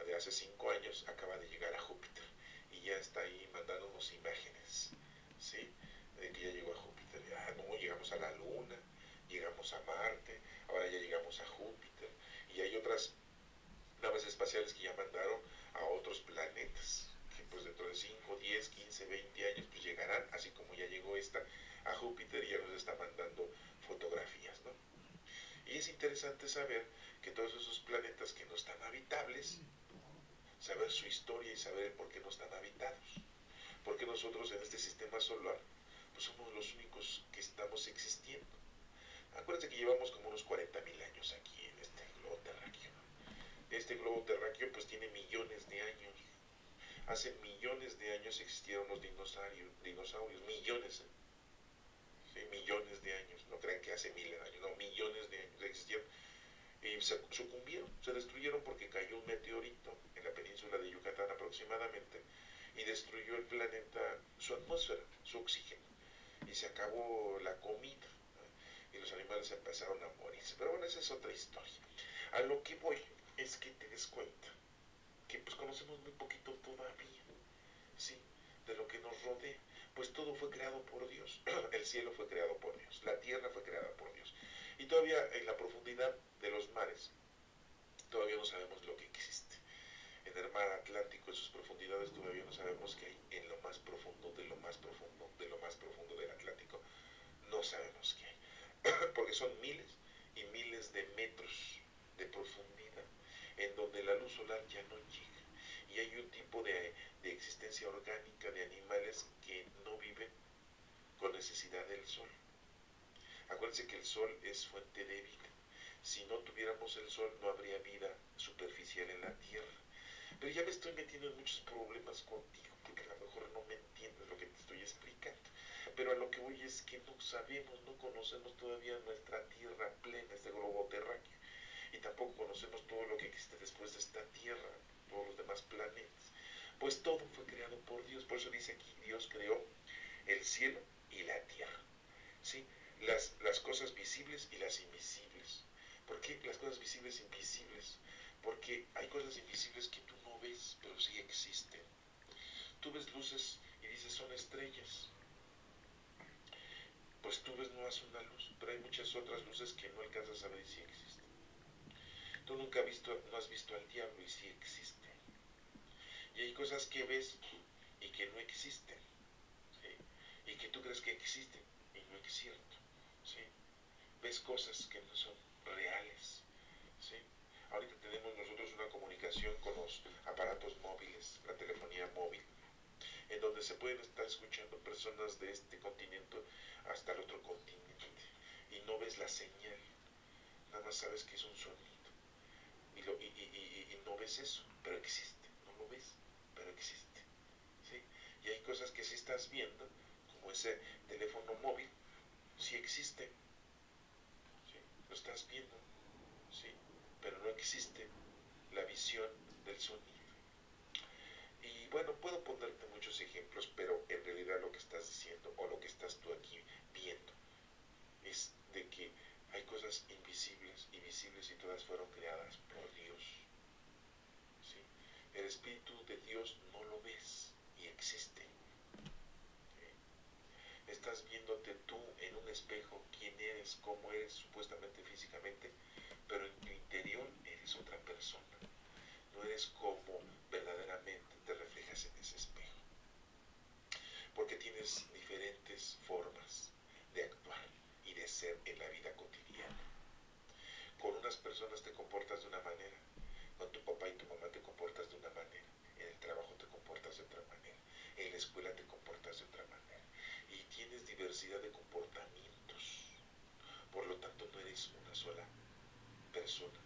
de hace 5 años acaba de llegar a Júpiter y ya está ahí mandándonos imágenes, ¿sí? De que ya llegó a Júpiter. Ya no, llegamos a la Luna, llegamos a Marte, ahora ya llegamos a Júpiter y hay otras naves espaciales que ya mandaron a otros planetas que pues dentro de 5, 10, 15, 20 años pues llegarán, así como ya llegó esta a Júpiter y ya nos está mandando fotografías, ¿no? Y es interesante saber que todos esos planetas que no están habitables, saber su historia y saber el por qué no están habitados. Porque nosotros en este sistema solar pues somos los únicos que estamos existiendo. Acuérdense que llevamos como unos 40.000 años aquí en este globo terráqueo. Este globo terráqueo pues tiene millones de años. Hace millones de años existieron los dinosaurios, millones, ¿sí? Millones de años, no crean que hace miles de años, no, millones de años existieron. Y se sucumbieron, se destruyeron porque cayó un meteorito en la península de Yucatán aproximadamente y destruyó el planeta, su atmósfera, su oxígeno, y se acabó la comida, ¿no? Y los animales empezaron a morirse. Pero bueno, esa es otra historia. A lo que voy es que te des cuenta que pues conocemos muy poquito todavía, ¿sí? De lo que nos rodea. Pues todo fue creado por Dios. El cielo fue creado por Dios, la tierra fue creada por Dios. Y todavía en la profundidad de los mares, todavía no sabemos lo que existe. En el mar Atlántico, en sus profundidades, todavía no sabemos qué hay en lo más profundo, de lo más profundo, de lo más profundo del Atlántico. No sabemos qué hay. Porque son miles y miles de metros de profundidad, en donde la luz solar ya no llega. Y hay un tipo de existencia orgánica de animales que no viven con necesidad del sol. Acuérdense que el sol es fuente de vida. Si no tuviéramos el sol, no habría vida superficial en la tierra. Pero ya me estoy metiendo en muchos problemas contigo, porque a lo mejor no me entiendes lo que te estoy explicando. Pero a lo que voy es que no sabemos, no conocemos todavía nuestra tierra plena, este globo terráqueo. Y tampoco conocemos todo lo que existe después de esta tierra, todos los demás planetas. Pues todo fue creado por Dios. Por eso dice aquí, Dios creó el cielo y la tierra, ¿sí? Las cosas visibles y las invisibles. ¿Por qué las cosas visibles e invisibles? Porque hay cosas invisibles que tú no ves, pero sí existen. Tú ves luces y dices son estrellas. Pues tú ves no es una luz, pero hay muchas otras luces que no alcanzas a ver y sí existen. Tú nunca no has visto al diablo y sí existe. Y hay cosas que ves y que no existen, ¿sí? Y que tú crees que existen y no es cierto, ¿sí? Ves cosas que no son reales, ¿sí? Ahorita tenemos nosotros una comunicación con los aparatos móviles, la telefonía móvil, en donde se pueden estar escuchando personas de este continente hasta el otro continente y no ves la señal, nada más sabes que es un sonido y no ves eso, pero existe, no lo ves, pero existe, ¿sí? Y hay cosas que sí estás viendo, como ese teléfono móvil, sí existe, ¿sí? Lo estás viendo, ¿sí? Pero no existe la visión del sonido. Y bueno, puedo ponerte muchos ejemplos, pero en realidad lo que estás diciendo o lo que estás tú aquí viendo es de que hay cosas invisibles y visibles y todas fueron creadas por Dios, ¿sí? El Espíritu de Dios no lo ves y existe, ¿sí? Estás viéndote tú en un espejo, quién eres, cómo eres supuestamente físicamente, pero en tu interior eres otra persona. No eres como verdaderamente te reflejas en ese espejo. Porque tienes diferentes formas de actuar y de ser en la vida cotidiana. Con unas personas te comportas comportas de una manera, con tu papá y tu mamá te comportas de una manera, en el trabajo te comportas de otra manera, en la escuela te comportas de otra manera, y tienes diversidad de comportamientos. Por lo tanto, no eres una sola persona,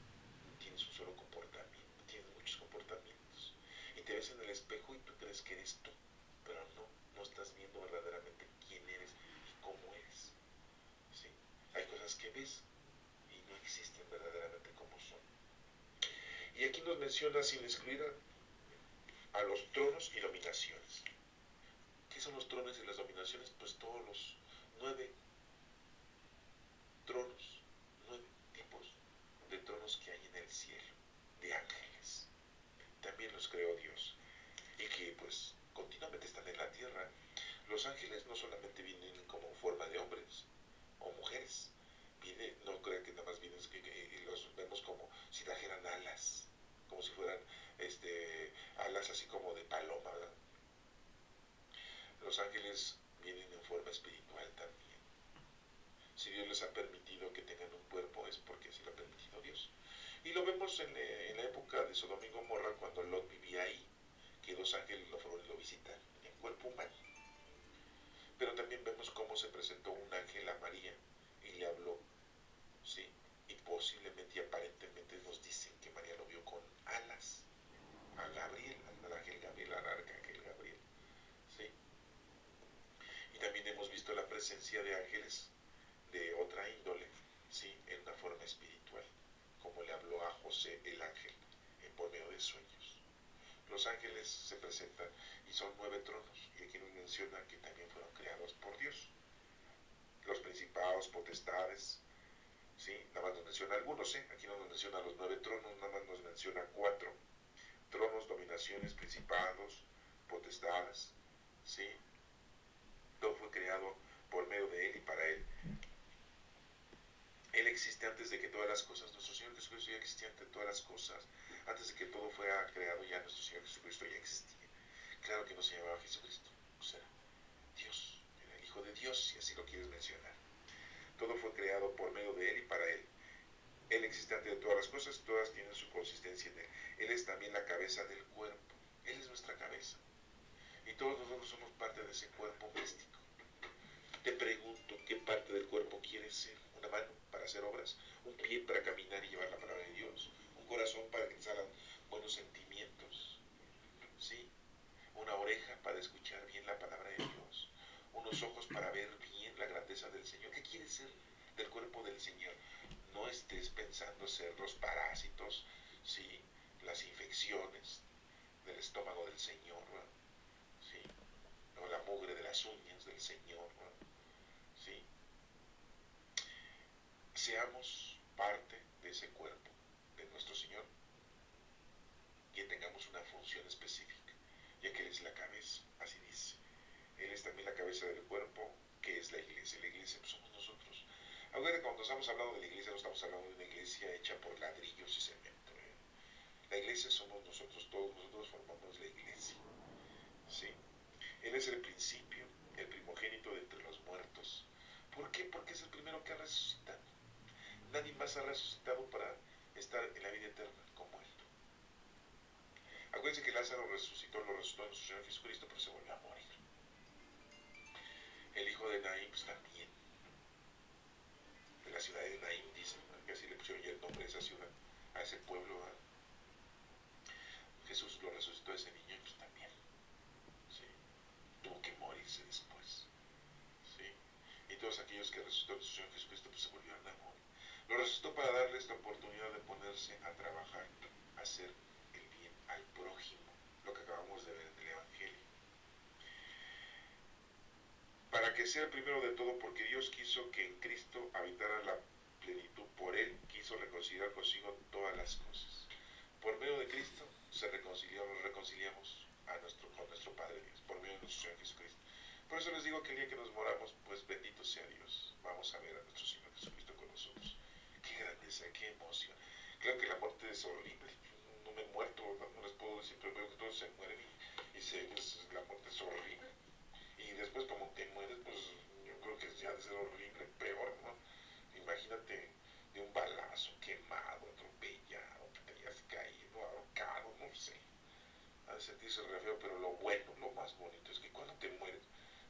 tienes un solo comportamiento, tienes muchos comportamientos. Y te ves en el espejo y tú crees que eres tú, pero no estás viendo verdaderamente quién eres y cómo eres. ¿Sí? Hay cosas que ves y no existen verdaderamente como son. Y aquí nos menciona, sin excluir a los tronos y dominaciones. ¿Qué son los tronos y las dominaciones? Pues todos los 9 tronos, 9 tipos de tronos que hay en el cielo, de ángeles. También los creó Dios y que pues continuamente están en la tierra. Los ángeles no solamente vienen como forma de hombres o mujeres, no crean que nada más vienen y los vemos como si trajeran alas, como si fueran alas así como de paloma, ¿verdad? Los ángeles vienen en forma espiritual también. Si Dios les ha permitido que tengan un cuerpo es porque así lo ha permitido Dios. Y lo vemos en la época de Sodoma y Gomorra, cuando Lot vivía ahí, que 2 ángeles lo fueron y lo visitaron en cuerpo humano. Pero también vemos cómo se presentó un ángel a María y le habló, ¿sí? Y posiblemente y aparentemente nos dicen que María lo vio con alas, a Gabriel, al ángel Gabriel, al arcángel Gabriel, ¿sí? Y también hemos visto la presencia de ángeles de otra índole, ¿sí? En una forma espiritual, como le habló a José el ángel por medio de sueños. Los ángeles se presentan y son 9 tronos, y aquí nos menciona que también fueron creados por Dios. Los principados, potestades, ¿sí? Nada más nos menciona algunos, ¿sí? Aquí no nos menciona los 9 tronos, nada más nos menciona 4 tronos, dominaciones, principados, potestades, ¿sí? Todo fue creado por medio de Él y para Él. Él existe antes de que todas las cosas, nuestro Señor Jesucristo ya existía antes de todas las cosas, antes de que todo fuera creado ya nuestro Señor Jesucristo ya existía. Claro que no se llamaba Jesucristo, pues era Dios, era el Hijo de Dios, si así lo quieres mencionar. Todo fue creado por medio de Él y para Él. Él existe antes de todas las cosas, todas tienen su consistencia en Él. Él es también la cabeza del cuerpo, Él es nuestra cabeza. Y todos nosotros somos parte de ese cuerpo místico. Te pregunto, ¿qué parte del cuerpo quieres ser? ¿Una mano para hacer obras? ¿Un pie para caminar y llevar la palabra de Dios? ¿Un corazón para que te salgan buenos sentimientos? ¿Sí? ¿Una oreja para escuchar bien la palabra de Dios? ¿Unos ojos para ver bien la grandeza del Señor? ¿Qué quieres ser del cuerpo del Señor? No estés pensando ser los parásitos, ¿sí? Las infecciones del estómago del Señor, ¿sí? O la mugre de las uñas del Señor, ¿sí? Seamos parte de ese cuerpo de nuestro Señor, que tengamos una función específica, ya que Él es la cabeza, así dice. Él es también la cabeza del cuerpo, que es la iglesia. La iglesia pues, somos nosotros. Ahora cuando estamos hablando de la iglesia, no estamos hablando de una iglesia hecha por ladrillos y cemento. La iglesia somos nosotros, todos nosotros formamos la iglesia. ¿Sí? Él es el principio, el primogénito de entre los muertos. ¿Por qué? Porque es el primero que ha resucitado. Nadie más ha resucitado para estar en la vida eterna como Él. Acuérdense que Lázaro lo resucitó nuestro Señor Jesucristo, pero se volvió a morir. El hijo de Naín pues, también, de la ciudad de Naín, dicen, que así le pusieron ya el nombre de esa ciudad, a ese pueblo. Jesús lo resucitó a ese niño pues también, ¿sí? Tuvo que morirse después, ¿sí? Y todos aquellos que resucitó nuestro Señor Jesucristo pues se volvieron a morir. Lo resucitó para darles la oportunidad de ponerse a trabajar, a hacer el bien al prójimo, lo que acabamos de ver en el Evangelio. Para que sea el primero de todo, porque Dios quiso que en Cristo habitara la plenitud. Por Él quiso reconciliar consigo todas las cosas. Por medio de Cristo nos reconciliamos con nuestro Padre Dios, por medio de nuestro Señor Jesucristo. Por eso les digo que el día que nos moramos, pues bendito sea Dios. Vamos a ver a nuestro Señor Jesucristo con nosotros. Qué grandeza, qué emoción. Claro que la muerte es horrible. No me he muerto, no les puedo decir, pero veo que todos se mueren y sé que la muerte es horrible. Y después como te mueres, pues yo creo que ya ha de ser horrible, peor, ¿no? Imagínate de un balazo, quemado, atropellado, sentirse re feo, pero lo bueno, lo más bonito es que cuando te mueres,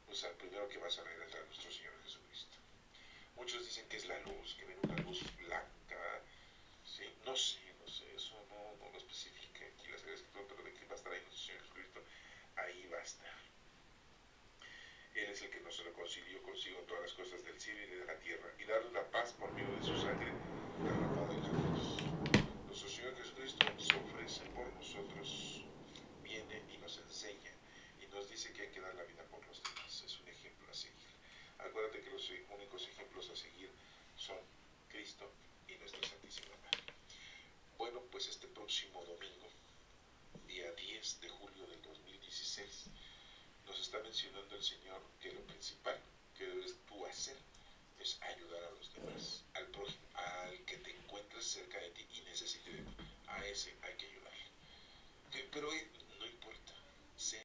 pues al primero que vas a ver es a nuestro Señor Jesucristo. Muchos dicen que es la luz, que ven una luz blanca, ¿sí? No sé, eso no lo especifica aquí la Sagrada Escritura, pero de que va a estar ahí nuestro Señor Jesucristo, ahí va a estar. Él es el que nos reconcilió consigo en todas las cosas del cielo y de la tierra, y darnos la paz por medio de su sangre derramada en la cruz. Nuestro Señor Jesucristo se ofrece por nosotros, viene y nos enseña, y nos dice que hay que dar la vida por los demás. Es un ejemplo a seguir. Acuérdate que los únicos ejemplos a seguir son Cristo y nuestra Santísima Madre. Bueno, pues este próximo domingo, día 10 de julio del 2016, nos está mencionando el Señor que lo principal que debes tú hacer es ayudar a los demás, al prójimo, al que te encuentres cerca de ti y necesite de ti. A ese hay que ayudarle. Pero